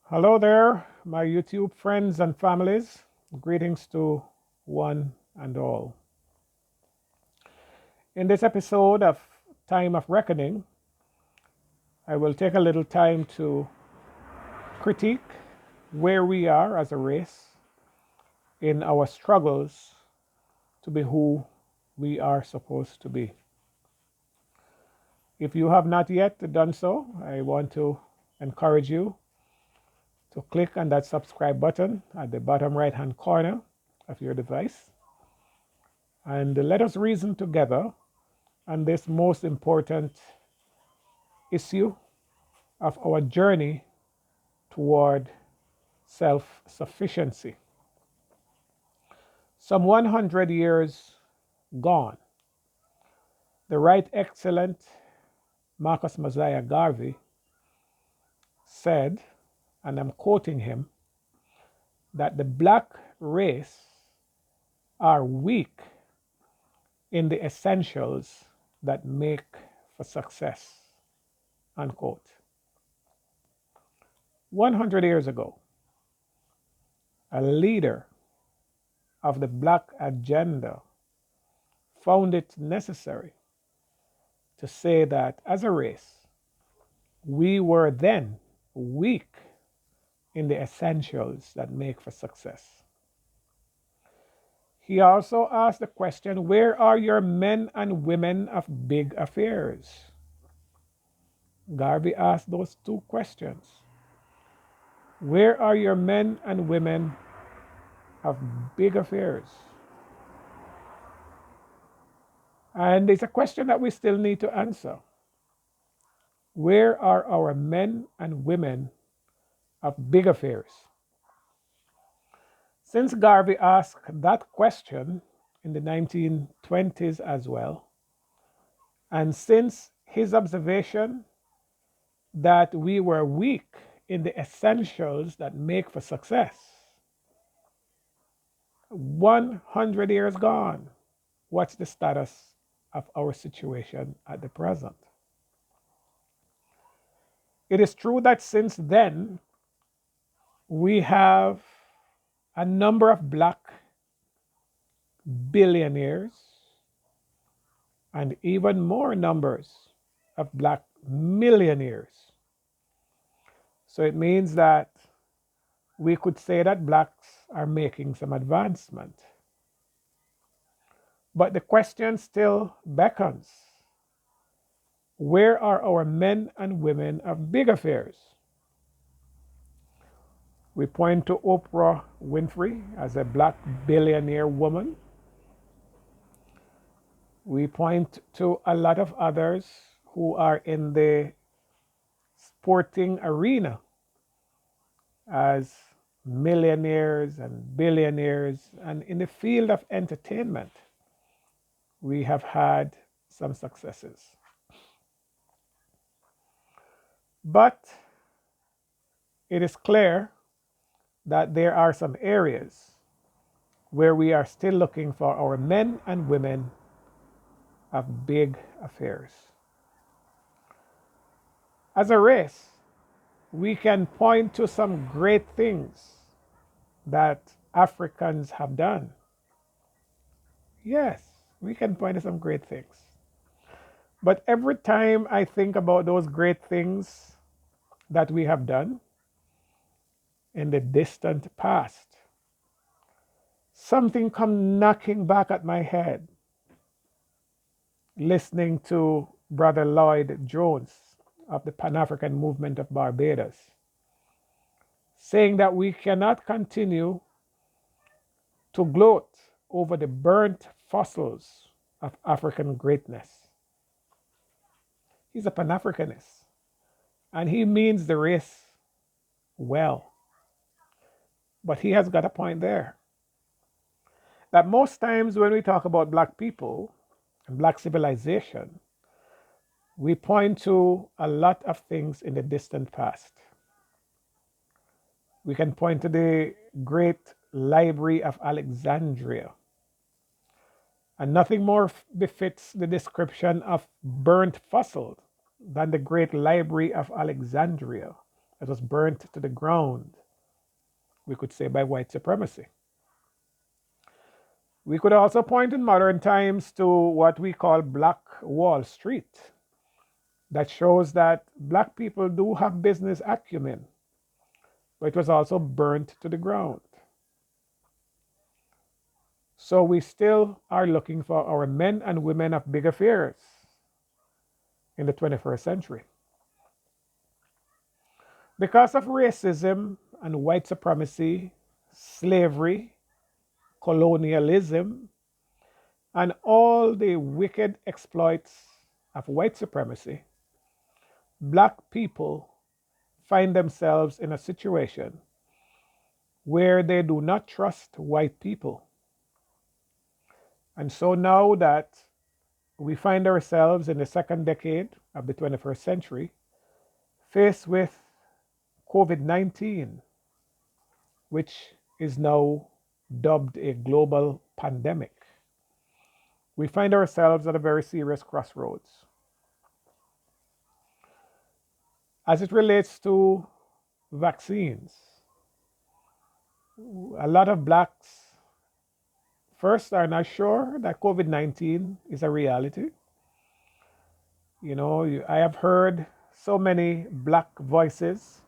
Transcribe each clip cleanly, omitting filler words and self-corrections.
Hello there, my YouTube friends and families. Greetings to one and all. In this episode of Time of Reckoning, I will take a little time to critique where we are as a race in our struggles to be who we are supposed to be. If you have not yet done so, I want to encourage you to click on that subscribe button at the bottom right hand corner of your device and let us reason together on this most important issue of our journey toward self sufficiency. Some 100 years gone, the Right Excellent Marcus Mosiah Garvey said, and I'm quoting him, that the black race are weak in the essentials that make for success. Unquote. 100 years ago, a leader of the black agenda found it necessary to say that as a race, we were then weak in the essentials that make for success. He also asked the question, where are your men and women of big affairs? Garvey asked those two questions. Where are your men and women of big affairs? And it's a question that we still need to answer. Where are our men and women of big affairs? Since Garvey asked that question in the 1920s as well, and since his observation that we were weak in the essentials that make for success, 100 years gone, what's the status of our situation at the present? It is true that since then, we have a number of black billionaires and even more numbers of black millionaires. So it means that we could say that blacks are making some advancement. But the question still beckons, where are our men and women of big affairs? We point to Oprah Winfrey as a black billionaire woman. We point to a lot of others who are in the sporting arena as millionaires and billionaires. And in the field of entertainment, we have had some successes. But it is clear that there are some areas where we are still looking for our men and women of big affairs. As a race, we can point to some great things that Africans have done. Yes, we can point to some great things. But every time I think about those great things that we have done in the distant past, something comes knocking back at my head, listening to Brother Lloyd Jones of the Pan African Movement of Barbados, saying that we cannot continue to gloat over the burnt fossils of African greatness. He's a Pan Africanist, and he means the race well. But he has got a point there that most times when we talk about black people and black civilization, we point to a lot of things in the distant past. We can point to the great library of Alexandria. And nothing more befits the description of burnt fossil than the great library of Alexandria, It was burnt to the ground, we could say, by white supremacy. We could also point in modern times to what we call Black Wall Street. That shows that black people do have business acumen, but it was also burnt to the ground. So we still are looking for our men and women of big affairs in the 21st century. Because of racism and white supremacy, slavery, colonialism, and all the wicked exploits of white supremacy, black people find themselves in a situation where they do not trust white people. And so now that we find ourselves in the second decade of the 21st century, faced with COVID 19, which is now dubbed a global pandemic, we find ourselves at a very serious crossroads. As it relates to vaccines, a lot of blacks first are not sure that COVID 19 is a reality. I have heard so many black voices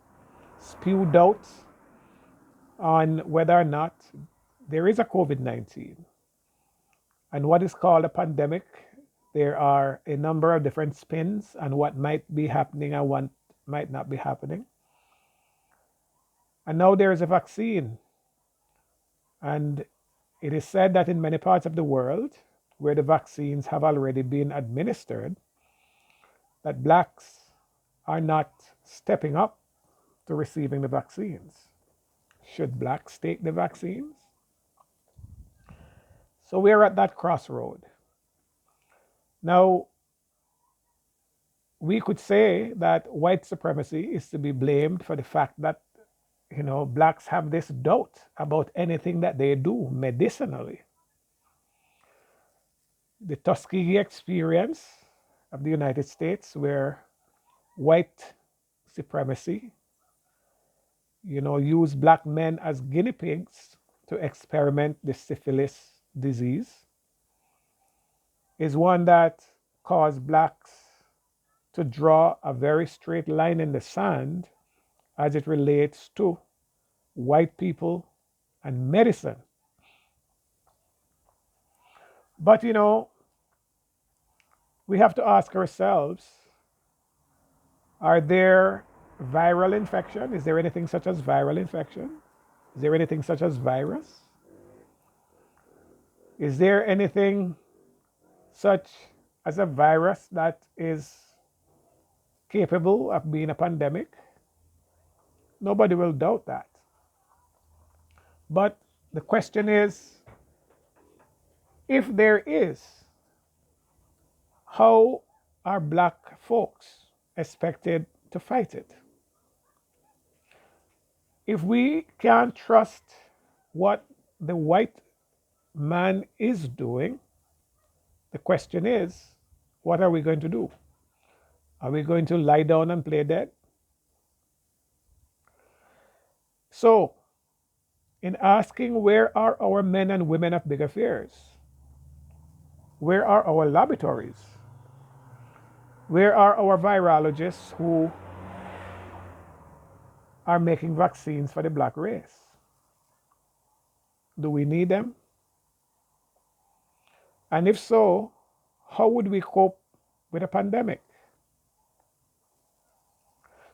spew doubts on whether or not there is a COVID 19 and what is called a pandemic. There are a number of different spins on what might be happening and what might not be happening. And now there is a vaccine. And it is said that in many parts of the world where the vaccines have already been administered, that blacks are not stepping up to receiving the vaccines. Should blacks take the vaccines? So we're at that crossroad. Now, we could say that white supremacy is to be blamed for the fact that, blacks have this doubt about anything that they do medicinally. The Tuskegee experience of the United States, where white supremacy, used black men as guinea pigs to experiment the syphilis disease, is one that caused blacks to draw a very straight line in the sand as it relates to white people and medicine. But we have to ask ourselves, are there viral infection? Is there anything such as viral infection? Is there anything such as virus? Is there anything such as a virus that is capable of being a pandemic? Nobody will doubt that. But the question is, if there is, how are black folks expected to fight it? If we can't trust what the white man is doing, the question is, what are we going to do? Are we going to lie down and play dead? So, in asking where are our men and women of big affairs, where are our laboratories? Where are our virologists who are making vaccines for the black race? Do we need them? And if so, how would we cope with a pandemic?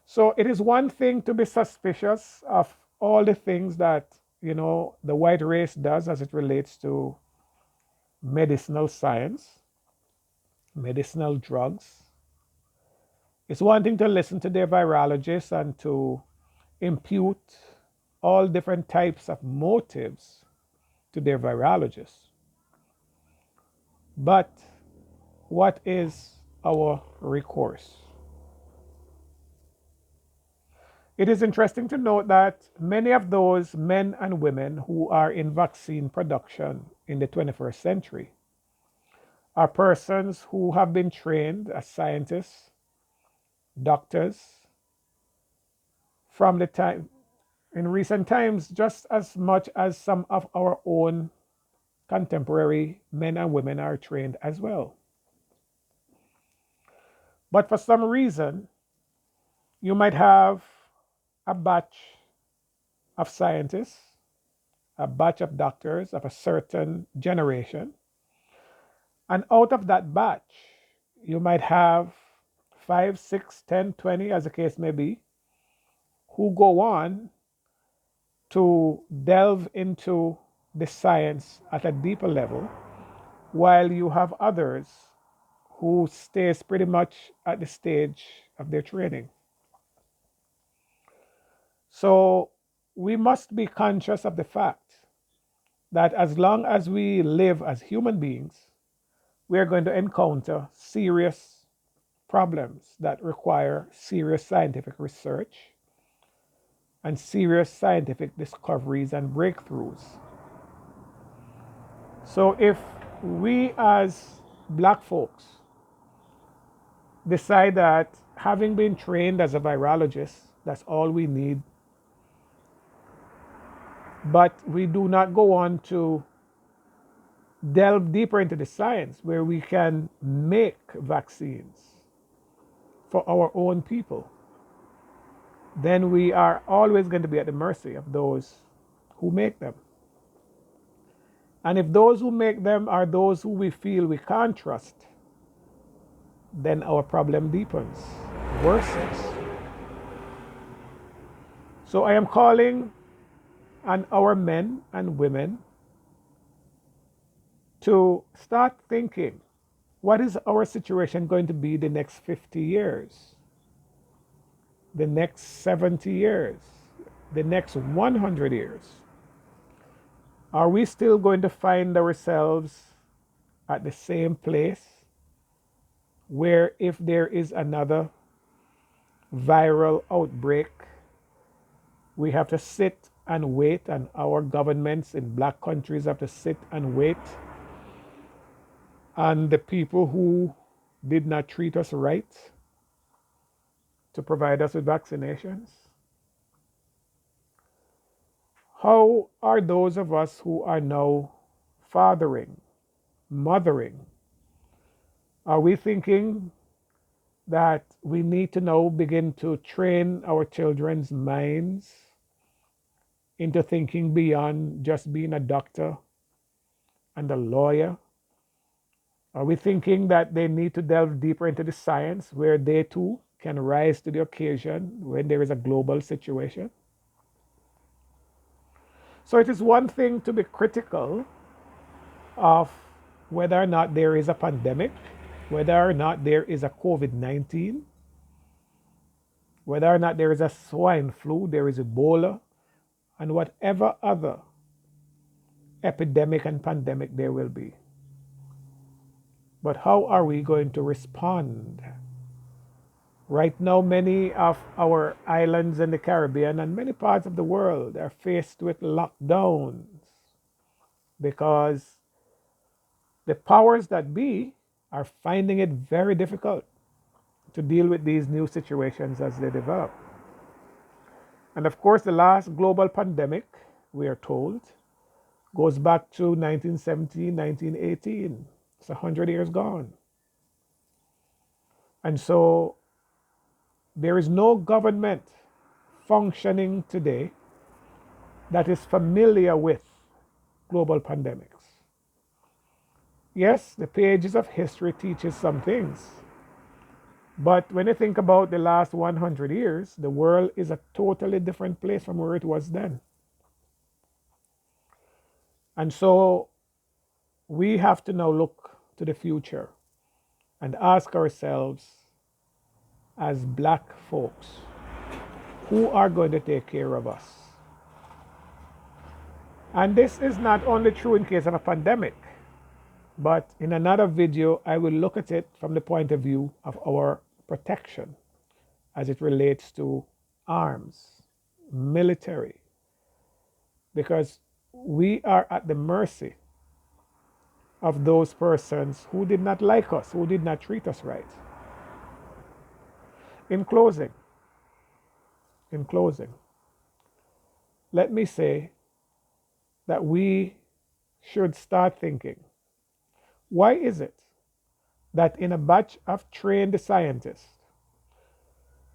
So it is one thing to be suspicious of all the things that, the white race does as it relates to medicinal science, medicinal drugs. It's one thing to listen to their virologists and to impute all different types of motives to their virologists. But what is our recourse? It is interesting to note that many of those men and women who are in vaccine production in the 21st century are persons who have been trained as scientists, doctors, from the time in recent times, just as much as some of our own contemporary men and women are trained as well. But for some reason, you might have a batch of scientists, a batch of doctors of a certain generation, and out of that batch, you might have 5, 6, 10, 20, as the case may be, who go on to delve into the science at a deeper level, while you have others who stays pretty much at the stage of their training. So we must be conscious of the fact that as long as we live as human beings, we are going to encounter serious problems that require serious scientific research and serious scientific discoveries and breakthroughs. So if we as black folks decide that having been trained as a virologist, that's all we need, but we do not go on to delve deeper into the science where we can make vaccines for our own people, then we are always going to be at the mercy of those who make them. And if those who make them are those who we feel we can't trust, then our problem deepens, worsens. So I am calling on our men and women to start thinking, what is our situation going to be the next 50 years, the next 70 years, the next 100 years? Are we still going to find ourselves at the same place where if there is another viral outbreak, we have to sit and wait, and our governments in black countries have to sit and wait, and the people who did not treat us right to provide us with vaccinations? How are those of us who are now fathering, mothering, are we thinking that we need to now begin to train our children's minds into thinking beyond just being a doctor and a lawyer? Are we thinking that they need to delve deeper into the science where they too can rise to the occasion when there is a global situation? So it is one thing to be critical of whether or not there is a pandemic, whether or not there is a COVID-19, whether or not there is a swine flu, there is Ebola, and whatever other epidemic and pandemic there will be. But how are we going to respond? Right now, many of our islands in the Caribbean and many parts of the world are faced with lockdowns because the powers that be are finding it very difficult to deal with these new situations as they develop. And of course, the last global pandemic, we are told, goes back to 1917, 1918. It's 100 years gone. And so there is no government functioning today that is familiar with global pandemics. Yes, the pages of history teaches some things. But when you think about the last 100 years, the world is a totally different place from where it was then. And so we have to now look to the future and ask ourselves, as black folks, who are going to take care of us? And this is not only true in case of a pandemic, but in another video, I will look at it from the point of view of our protection as it relates to arms, military, because we are at the mercy of those persons who did not like us, who did not treat us right. In closing, in closing, let me say that we should start thinking, why is it that in a batch of trained scientists,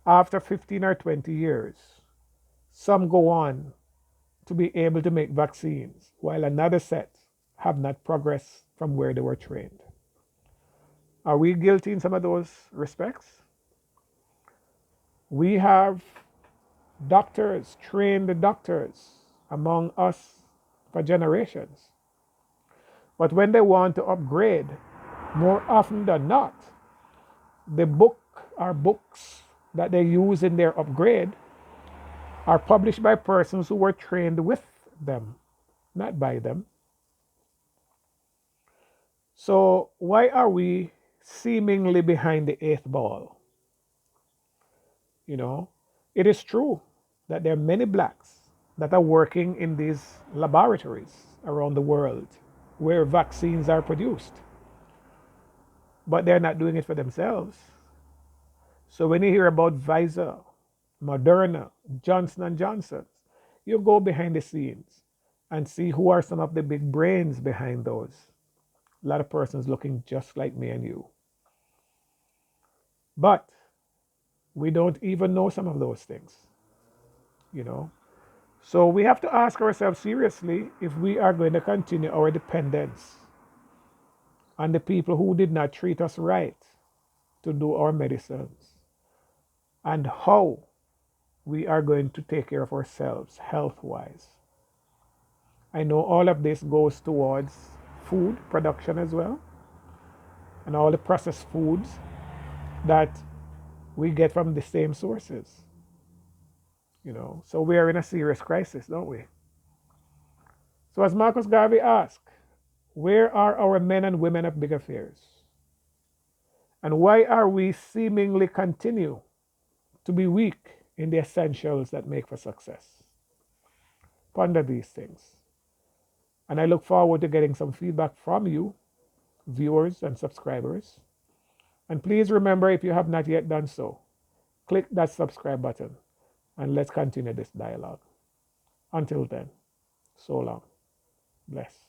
after 15 or 20 years, some go on to be able to make vaccines, while another set have not progressed from where they were trained? Are we guilty in some of those respects? We have doctors, trained doctors among us for generations. But when they want to upgrade, more often than not, the books that they use in their upgrade are published by persons who were trained with them, not by them. So why are we seemingly behind the eighth ball? You know, it is true that there are many blacks that are working in these laboratories around the world where vaccines are produced, but they're not doing it for themselves. So when you hear about Pfizer, Moderna, Johnson and Johnson, you go behind the scenes and see who are some of the big brains behind those. A lot of persons looking just like me and you. But we don't even know some of those things, you know. So we have to ask ourselves seriously if we are going to continue our dependence on the people who did not treat us right to do our medicines, and how we are going to take care of ourselves health wise. I know all of this goes towards food production as well, and all the processed foods that we get from the same sources. So we are in a serious crisis, don't we? So as Marcus Garvey asked, where are our men and women of big affairs? And why are we seemingly continue to be weak in the essentials that make for success? Ponder these things. And I look forward to getting some feedback from you, viewers and subscribers. And please remember, if you have not yet done so, click that subscribe button and let's continue this dialogue. Until then, so long. Bless.